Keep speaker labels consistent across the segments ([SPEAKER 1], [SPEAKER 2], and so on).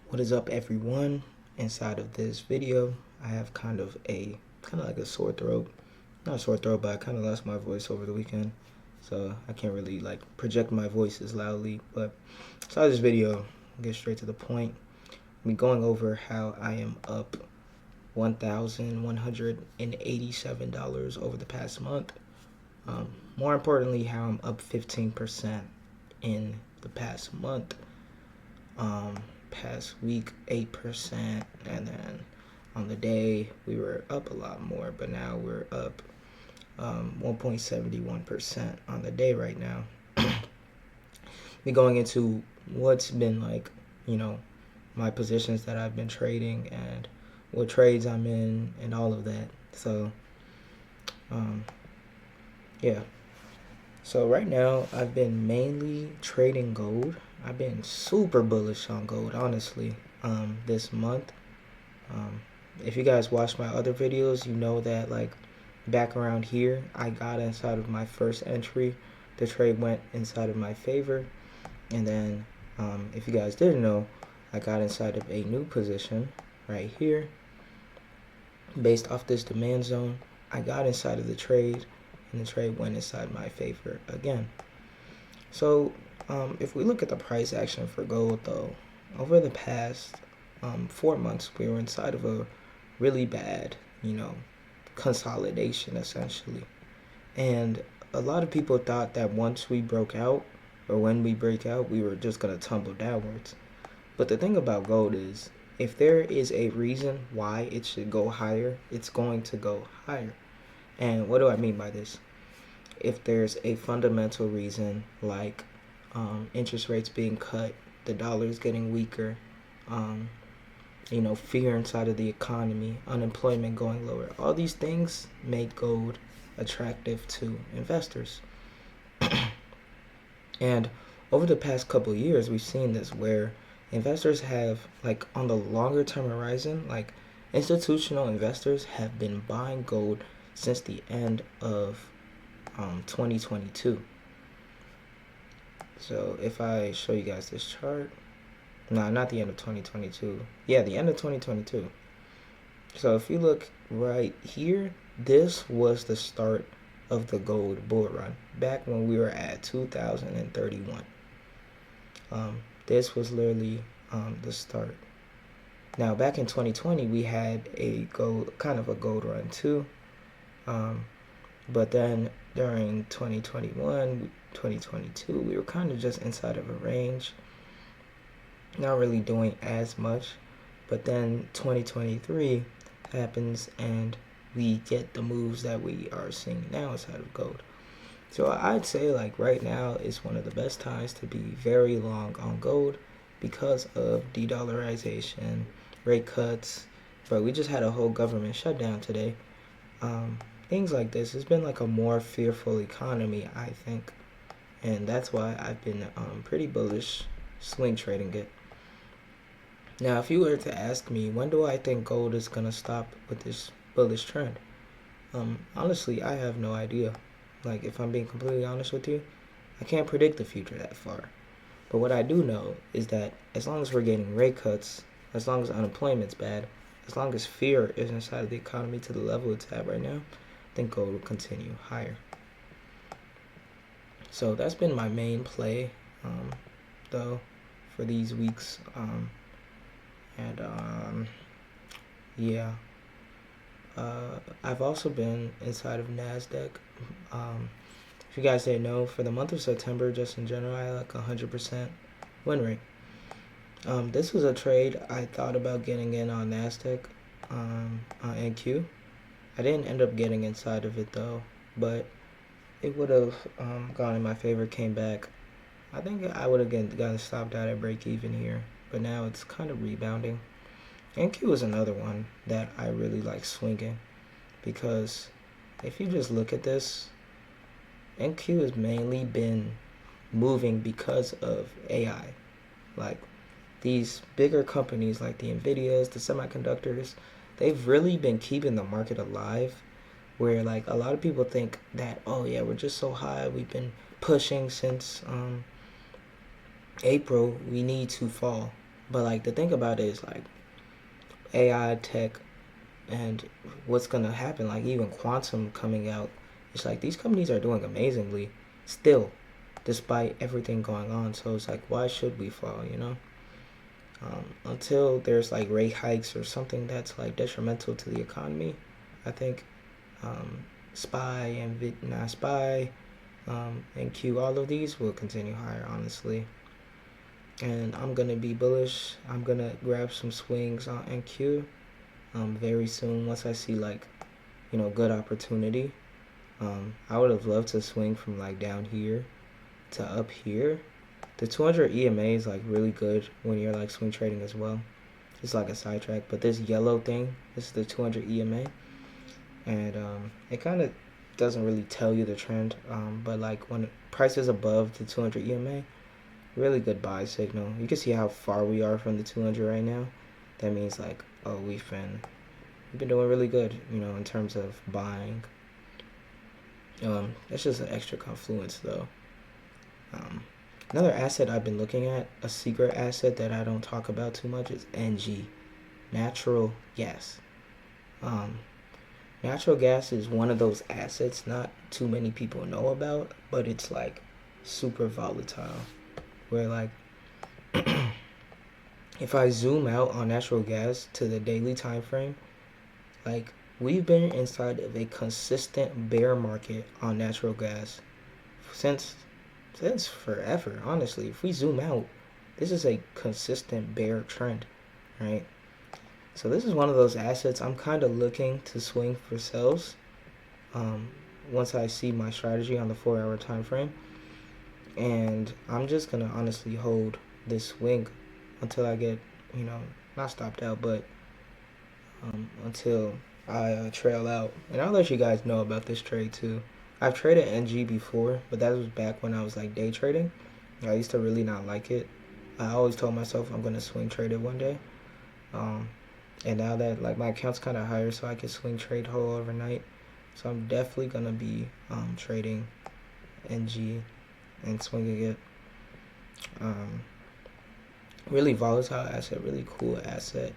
[SPEAKER 1] What is up, everyone? Inside of this video, I have kind of like a sore throat. Not a sore throat, but I kind of lost my voice over the weekend, so I can't really like project my voice as loudly. But inside this video, I'll get straight to the point. I'm going over how I am up $1,187 over the past month. More importantly, how I'm up 15% in the past month. Past week 8%, and then on the day we were up a lot more, but now we're up 1.71% on the day right now. We're going into what's been like, my positions that I've been trading and what trades I'm in and all of that. So yeah. So right now I've been mainly trading gold. I've been super bullish on gold, honestly, this month. If you guys watched my other videos, you know that like back around here, I got inside of my first entry. The trade went inside of my favor. And then if you guys didn't know, I got inside of a new position right here. Based off this demand zone, I got inside of the trade, and the trade went inside my favor again. So if we look at the price action for gold, though, over the past 4 months, we were inside of a really bad, consolidation, essentially. And a lot of people thought that once we broke out, or when we break out, we were just going to tumble downwards. But the thing about gold is, if there is a reason why it should go higher, it's going to go higher. And what do I mean by this? If there's a fundamental reason like interest rates being cut, the dollar is getting weaker, fear inside of the economy, unemployment going lower, all these things make gold attractive to investors. And over the past couple of years, we've seen this where investors have, like, on the longer term horizon, like institutional investors have been buying gold since the end of 2022. So if I show you guys this chart, no, not the end of 2022. Yeah, the end of 2022. So if you look right here, this was the start of the gold bull run back when we were at 2031. This was literally the start. Now back in 2020, we had a gold run too. But then during 2021, 2022, we were kind of just inside of a range, not really doing as much. But then 2023 happens and we get the moves that we are seeing now inside of gold. So I'd say like right now is one of the best times to be very long on gold because of de-dollarization, rate cuts. But we just had a whole government shutdown today. Things like this. It's been like a more fearful economy, I think. And that's why I've been pretty bullish swing trading it. Now, if you were to ask me, when do I think gold is going to stop with this bullish trend? Honestly, I have no idea. Like, if I'm being completely honest with you, I can't predict the future that far. But what I do know is that as long as we're getting rate cuts, as long as unemployment's bad, as long as fear is inside of the economy to the level it's at right now, I think gold will continue higher. So that's been my main play, though, for these weeks. Yeah. I've also been inside of NASDAQ. If you guys didn't know, for the month of September, just in general, I had like 100% win rate. This was a trade I thought about getting in on NASDAQ on NQ. I didn't end up getting inside of it though, but it would have gone in my favor, came back. I think I would have gotten stopped out at break even here, but now it's kind of rebounding. NQ is another one that I really like swinging because if you just look at this, NQ has mainly been moving because of AI. Like these bigger companies like the Nvidias, the semiconductors, they've really been keeping the market alive where like a lot of people think that, oh yeah, we're just so high, we've been pushing since April, we need to fall. But like the thing about it is like AI tech and what's gonna happen, like even quantum coming out, it's like these companies are doing amazingly still, despite everything going on. So it's like, why should we fall, you know? Until there's like rate hikes or something that's like detrimental to the economy, I think um, SPY and SPY and Q, all of these will continue higher, honestly. And I'm gonna be bullish. I'm gonna grab some swings on NQ very soon once I see like good opportunity. I would have loved to swing from like down here to up here. The 200 EMA is like really good when you're like swing trading as well. It's like a sidetrack, but this yellow thing, this is the 200 EMA, and it kind of doesn't really tell you the trend. But like when price is above the 200 EMA, really good buy signal. You can see how far we are from the 200 right now. That means like, oh, we've been doing really good, in terms of buying. That's just an extra confluence though. Another asset I've been looking at, a secret asset that I don't talk about too much, is NG, natural gas. Um, Natural gas is one of those assets not too many people know about, but it's like super volatile. Where like if I zoom out on natural gas to the daily time frame, like we've been inside of a consistent bear market on natural gas since forever, honestly. If we zoom out, this is a consistent bear trend, right? So this is one of those assets I'm kind of looking to swing for sales once I see my strategy on the 4-hour time frame. And I'm just going to honestly hold this swing until I get, not stopped out, but until I trail out. And I'll let you guys know about this trade too. I've traded NG before, but that was back when I was like day trading. I used to really not like it. I always told myself I'm gonna swing trade it one day. And now that like my account's kind of higher, so I can swing trade whole overnight. So I'm definitely gonna be trading NG and swinging it. Really volatile asset, really cool asset.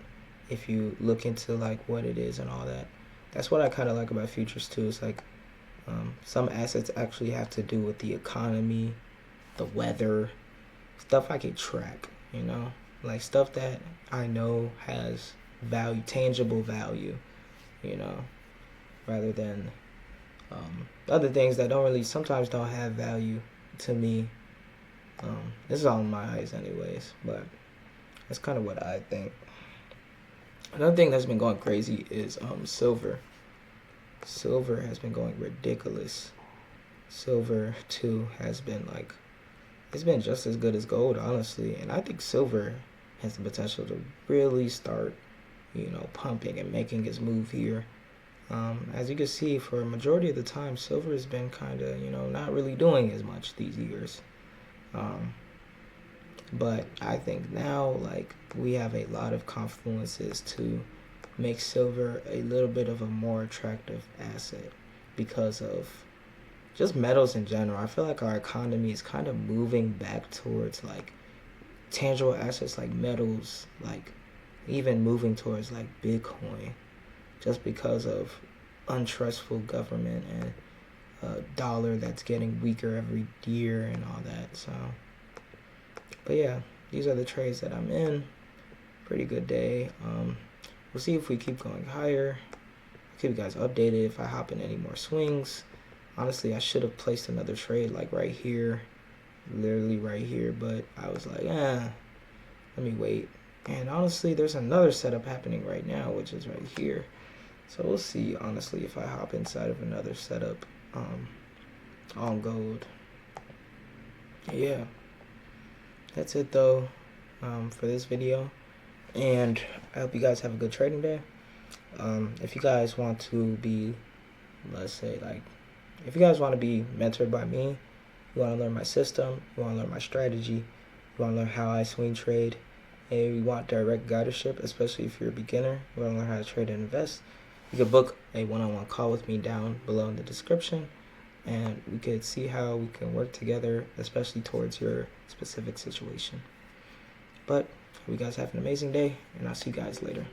[SPEAKER 1] If you look into like what it is and all that, that's what I kind of like about futures too. It's like some assets actually have to do with the economy, the weather, stuff I can track, like stuff that I know has value, tangible value, rather than other things that sometimes don't have value to me. This is all in my eyes anyways, but that's kind of what I think. Another thing that's been going crazy is silver. Silver has been going ridiculous. Silver too has been like, it's been just as good as gold, honestly. And I think silver has the potential to really start, pumping and making its move here. As you can see, for a majority of the time, silver has been kind of, not really doing as much these years. But I think now, like, we have a lot of confluences to make silver a little bit of a more attractive asset because of just metals in general. I feel like our economy is kind of moving back towards like tangible assets like metals, like even moving towards like Bitcoin, just because of untrustful government and a dollar that's getting weaker every year and all that. So, but yeah, these are the trades that I'm in. Pretty good day. We'll see if we keep going higher. I'll keep you guys updated if I hop in any more swings. Honestly, I should have placed another trade like right here, literally right here, but I was like, let me wait. And honestly, there's another setup happening right now, which is right here. So we'll see, honestly, if I hop inside of another setup on gold. Yeah, that's it though for this video. And I hope you guys have a good trading day. If you guys want to be, let's say, like, if you guys want to be mentored by me, you want to learn my system, you want to learn my strategy, you want to learn how I swing trade, and you want direct guidership, especially if you're a beginner, you want to learn how to trade and invest, you can book a one-on-one call with me down below in the description, and we could see how we can work together, especially towards your specific situation. But Hope you guys have an amazing day, and I'll see you guys later.